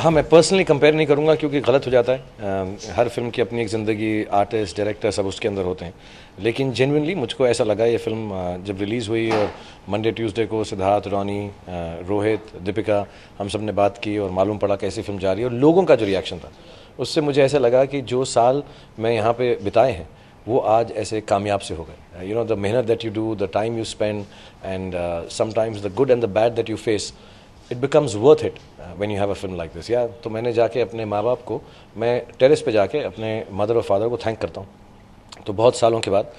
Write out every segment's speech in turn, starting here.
हाँ, मैं personally compare नहीं करूँगा क्योंकि गलत हो जाता है। हर फिल्म की अपनी एक ज़िंदगी, आर्टिस्ट, डायरेक्टर सब उसके अंदर होते हैं। लेकिन जेन्युइनली मुझको ऐसा लगा ये फिल्म जब रिलीज़ हुई और मंडे ट्यूसडे को सिद्धार्थ, रॉनी, रोहित, दीपिका हम सब ने बात की और मालूम पड़ा कैसी फिल्म जा रही है और लोगों का जो रिएक्शन था उससे मुझे ऐसा लगा कि जो साल मैं यहाँ पे बिताए हैं वो आज ऐसे कामयाब से हो गए। यू नो, द मेहनत that you do, the time you spend and sometimes the good and the bad that you face, it becomes worth it when you have a film like this. या तो मैंने जाके अपने माँ बाप को, मैं टेरेस पे जाके अपने मदर और फादर को थैंक करता हूँ। तो बहुत सालों के बाद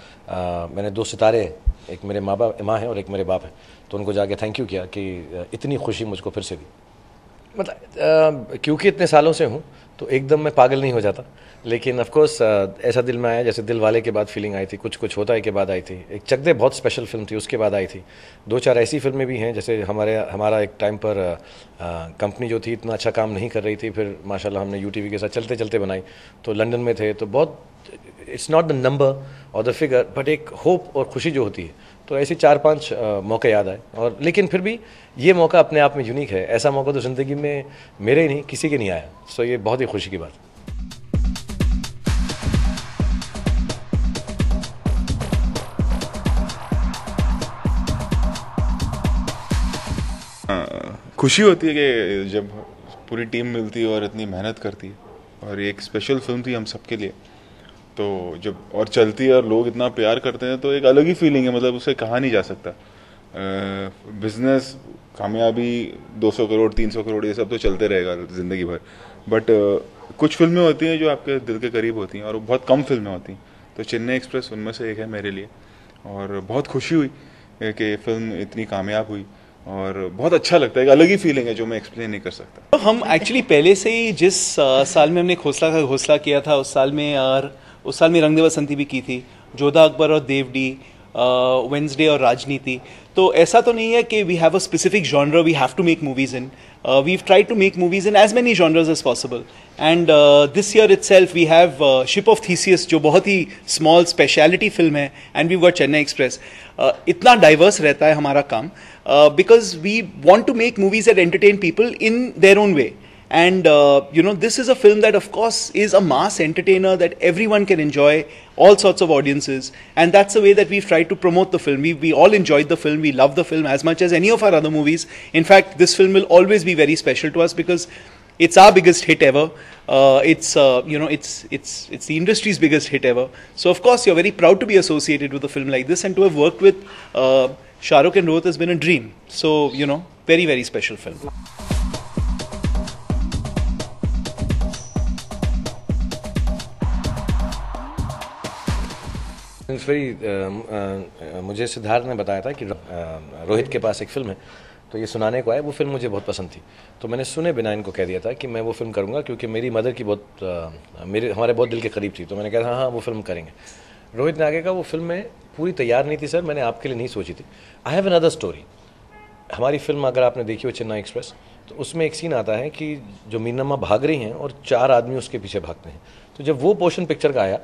मैंने 2 सितारे, एक मेरे माँ हैं और एक मेरे बाप हैं, तो उनको जाके थैंक यू किया कि इतनी खुशी मुझको फिर से दी। मतलब क्योंकि इतने सालों से हूँ तो एकदम मैं पागल नहीं हो जाता, लेकिन ऑफ कोर्स ऐसा दिल में आया जैसे दिल वाले के बाद फीलिंग आई थी, कुछ कुछ होता है के बाद आई थी, एक चक दे बहुत स्पेशल फिल्म थी उसके बाद आई थी, 2-4 ऐसी फिल्में भी हैं जैसे हमारा एक टाइम पर कंपनी जो थी इतना अच्छा काम नहीं कर रही थी, फिर माशाल्लाह हमने यूटीवी के साथ चलते चलते बनाई, तो लंदन में थे, तो बहुत इट्स नॉट द नंबर और द फिगर बट एक होप और खुशी जो होती है, तो ऐसे 4-5 मौके याद आए। और लेकिन फिर भी ये मौका अपने आप में यूनिक है, ऐसा मौका तो ज़िंदगी में मेरे ही नहीं किसी के नहीं आया, सो ये बहुत ही खुशी की बात है। खुशी होती है कि जब पूरी टीम मिलती है और इतनी मेहनत करती है, और ये एक स्पेशल फिल्म थी हम सबके लिए, तो जब और चलती है और लोग इतना प्यार करते हैं तो एक अलग ही फीलिंग है, मतलब उसे कहा नहीं जा सकता। बिजनेस, कामयाबी, 200 करोड़ 300 करोड़ ये सब तो चलते रहेगा ज़िंदगी भर, बट कुछ फिल्में होती हैं जो आपके दिल के करीब होती हैं और बहुत कम फिल्में होती हैं, तो चेन्नई एक्सप्रेस उनमें से एक है मेरे लिए। और बहुत खुशी हुई कि फिल्म इतनी कामयाब हुई और बहुत अच्छा लगता है, एक अलग ही फीलिंग है जो मैं एक्सप्लेन नहीं कर सकता। तो हम एक्चुअली पहले से ही जिस साल में हमने खोसला का घोंसला किया था उस साल में रंग दे बसंती भी की थी, जोधा अकबर और देवडी, वेंसडे और राजनीति। तो ऐसा तो नहीं है कि we have a specific genre we have to make movies in, we've tried to make movies in as many genres as possible, and this year itself we have Ship of Theseus जो बहुत ही small speciality film है, and we've got Chennai Express। इतना diverse रहता है हमारा काम because we want to make movies that entertain people in their own way, and you know, this is a film that of course is a mass entertainer that everyone can enjoy, all sorts of audiences, and that's the way that we've tried to promote the film. We all enjoyed the film, we love the film as much as any of our other movies. In fact, this film will always be very special to us because it's our biggest hit ever. It's you know, it's the industry's biggest hit ever. So of course you're very proud to be associated with a film like this, and to have worked with Shah Rukh and Rohit has been a dream. So you know, very very special film. मुझे सिद्धार्थ ने बताया था कि रोहित के पास एक film है, तो ये सुनाने को आया। वो फिल्म मुझे बहुत पसंद थी, तो मैंने सुने बिना इनको कह दिया था कि मैं वो फिल्म करूँगा, क्योंकि मेरी मदर की हमारे बहुत दिल के करीब थी, तो मैंने कहा हाँ वो फिल्म करेंगे। रोहित ने आगे कहा वो फिल्म में पूरी तैयार नहीं थी सर, मैंने आपके लिए नहीं सोची थी, आई हैव अनदर स्टोरी। हमारी फिल्म अगर आपने देखी हो चेन्नई एक्सप्रेस, तो उसमें एक सीन आता है कि जो मीनम्मा भाग रही हैं और 4 आदमी उसके पीछे भागते हैं, तो जब वो पोर्शन पिक्चर का आया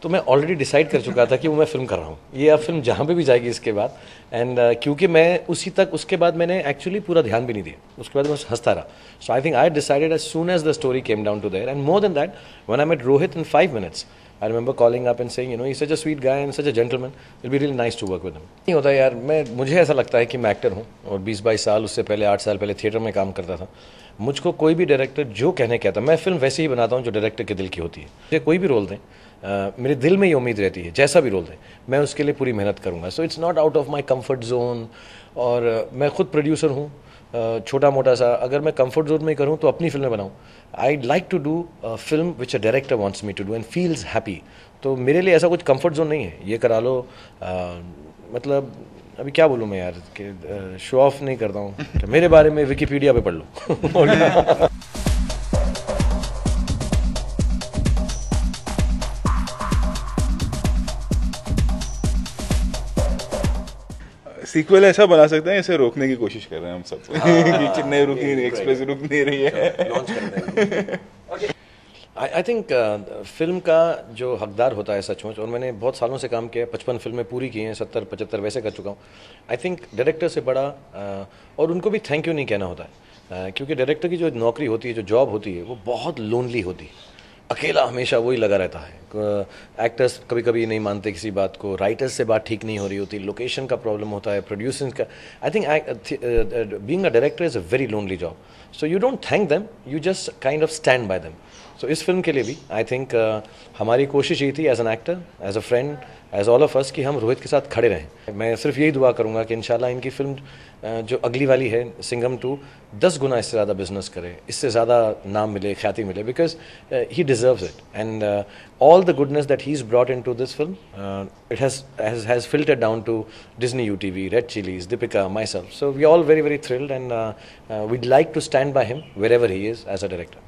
तो मैं ऑलरेडी डिसाइड कर चुका था कि वो मैं फिल्म कर रहा हूँ, ये अब फिल्म जहाँ पे भी जाएगी इसके बाद। एंड क्योंकि मैं उसके बाद मैंने एक्चुअली पूरा ध्यान भी नहीं दिया, उसके बाद मैं हंसता रहा। So I think I decided as soon as the story came down to there, and more than that when I met Rohit in 5 minutes, I remember calling up and saying, you know, he's such a sweet guy and such a gentleman. It'll be really nice to work with him. नहीं होता यार, मुझे ऐसा लगता है कि मैं actor हूँ और 20-22 साल, उससे पहले 8 साल पहले थिएटर में काम करता था। मुझको कोई भी डायरेक्टर जो कहने कहता, मैं फिल्म वैसे ही बनाता हूँ जो डायरेक्टर के दिल की होती है। मुझे कोई भी रोल दें, मेरे दिल में ये उम्मीद रहती है जैसा भी रोल दें मैं उसके लिए पूरी मेहनत करूँगा। So it's not out of my comfort zone. और मैं खुद प्रोड्यूसर हूँ, छोटा मोटा सा, अगर मैं कंफर्ट जोन में करूँ तो अपनी फिल्में बनाऊँ। I like to do film which a director wants me to do and feels happy. तो मेरे लिए ऐसा कुछ कंफर्ट जोन नहीं है, ये करा लो। मतलब अभी क्या बोलूँ मैं यार, कि शो ऑफ नहीं करता हूँ, तो मेरे बारे में विकिपीडिया पे पढ़ लो। सीक्वल ऐसा बना सकते हैं, इसे रोकने की कोशिश कर रहे हैं हम सब कि चेन्नई रुक नहीं रही, एक्सप्रेस रुक नहीं रही है। आई थिंक फिल्म का जो हकदार होता है सचमुच, और मैंने बहुत सालों से काम किया, 55 फिल्में पूरी की हैं, 70-75 वैसे कर चुका हूँ। आई थिंक डायरेक्टर से बड़ा और उनको भी थैंक यू नहीं कहना होता है, क्योंकि डायरेक्टर की जो नौकरी होती है, जो जॉब होती है, वो बहुत लोनली होती है। अकेला हमेशा वही लगा रहता है। एक्टर्स कभी कभी नहीं मानते किसी बात को, राइटर्स से बात ठीक नहीं हो रही होती, लोकेशन का प्रॉब्लम होता है, प्रोड्यूसर्स का। I think being a director is a very lonely job, so you don't thank them, you just kind of stand by them. So इस फिल्म के लिए भी आई थिंक हमारी कोशिश यही थी as an actor, as a friend, as all of us, कि हम रोहित के साथ खड़े रहें। मैं सिर्फ यही दुआ करूंगा कि इंशाल्लाह इनकी फिल्म जो अगली वाली है सिंघम 2 10 गुना इससे ज़्यादा बिजनेस करे, इससे ज़्यादा नाम मिले, ख्याति मिले, because he deserves it. And all the goodness that he is brought into this film, it has filtered down to Disney UTV, Red Chillies, Deepika, myself. So we are all very, very thrilled, and we'd like to stand by him wherever he is as a director.